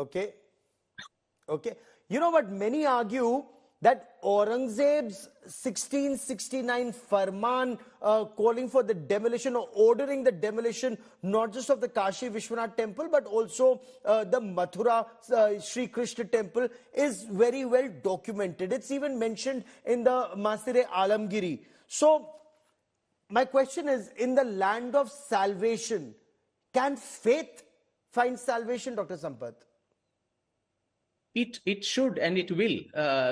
Okay. Okay. You know what? Many argue that Aurangzeb's 1669 Farman calling for the demolition or ordering the demolition not just of the Kashi Vishwanath temple but also the Mathura Sri Krishna temple is very well documented. It's even mentioned in the Masire Alamgiri. So, my question is, in the land of salvation, can faith find salvation, Dr. Sampath? It should and it will,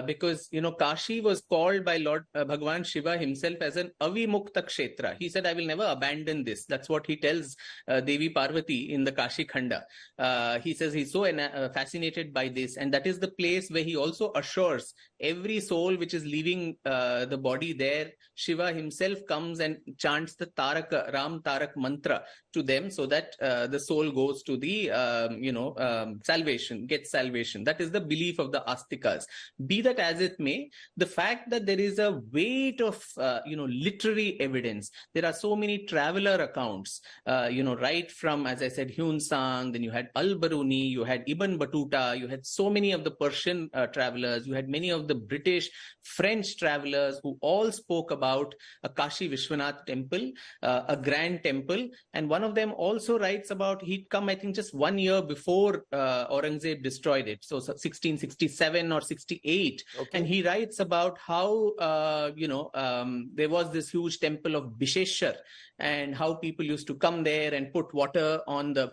because Kashi was called by Lord Bhagwan Shiva himself as an avimukta kshetra. He said, I will never abandon this. That's what he tells Devi Parvati in the Kashi Khanda. He says he's so fascinated by this, and that is the place where he also assures every soul which is leaving the body there, Shiva himself comes and chants the Taraka, Ram Tarak mantra to them, so that the soul goes to the salvation, gets salvation. That is the belief of the Astikas. Be that as it may, the fact that there is a weight of literary evidence. There are so many traveler accounts, right from, as I said, Hyun Sang, then you had Al-Baruni, you had Ibn Battuta, you had so many of the Persian travelers, you had many of the British, French travelers who all spoke about a Kashi Vishwanath temple, a grand temple. And one of them also writes about, he'd come, I think, just 1 year before Aurangzeb destroyed it. So 1667 or 68. Okay. And he writes about how, there was this huge temple of Bisheshwar, and how people used to come there and put water on the,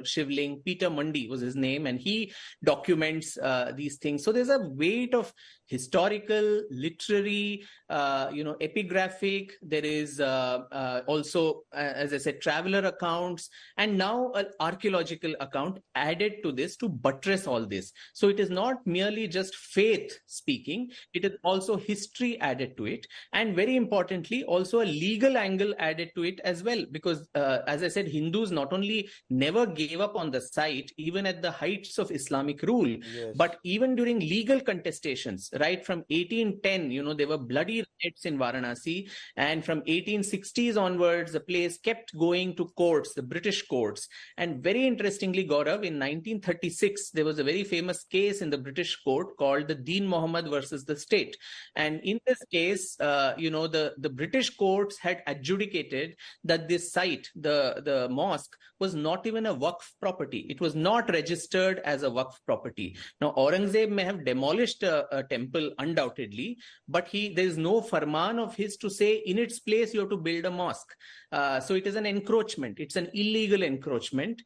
shivling. Peter Mundy was his name, and he documents these things. So there's a weight of historical, literary, epigraphic. There is also, as I said, traveler accounts, and now an archaeological account added to this to buttress all this. So it is not merely just faith speaking, it is also history added to it, and very importantly, also a legal angle added to it as well, because as I said, Hindus not only never gave up on the site, even at the heights of Islamic rule, yes, but even during legal contestations, right from 1810, there were bloody riots in Varanasi, and from 1860s onwards, the place kept going to courts, the British courts. And very interestingly, Gaurav, in 1936, there was a very famous case in the British court called the Deen Muhammad versus the state. And in this case, the British courts had adjudicated that this site, the mosque, was not even a Waqf property. It was not registered as a Waqf property. Now, Aurangzeb may have demolished a temple undoubtedly, but there is no farman of his to say in its place you have to build a mosque. So it is an encroachment. It's an illegal encroachment.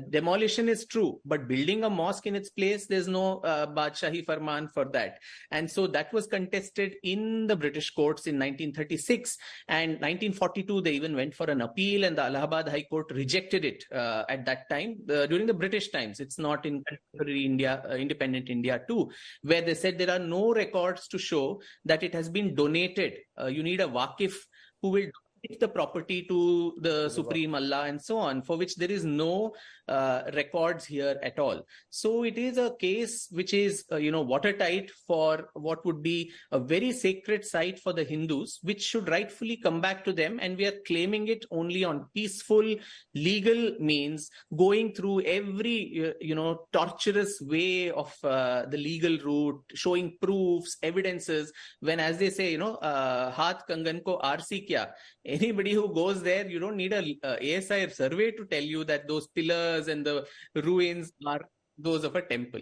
Demolition is true, but building a mosque in its place, there's no Badshahi Farman for that. And so that was contested in the British courts in 1936. And 1942, they even went for an appeal, and the Allahabad High Court rejected it at that time, during the British times. It's not in contemporary India, independent India too, where they said there are no records to show that it has been donated. You need a Waqif who will donate the property to the Supreme Allah and so on, for which there is no records here at all. So it is a case which is, watertight for what would be a very sacred site for the Hindus, which should rightfully come back to them. And we are claiming it only on peaceful, legal means, going through every, torturous way of the legal route, showing proofs, evidences, when, as they say, haath kangan ko aarsi kya. Anybody who goes there, you don't need a ASI survey to tell you that those pillars and the ruins are those of a temple.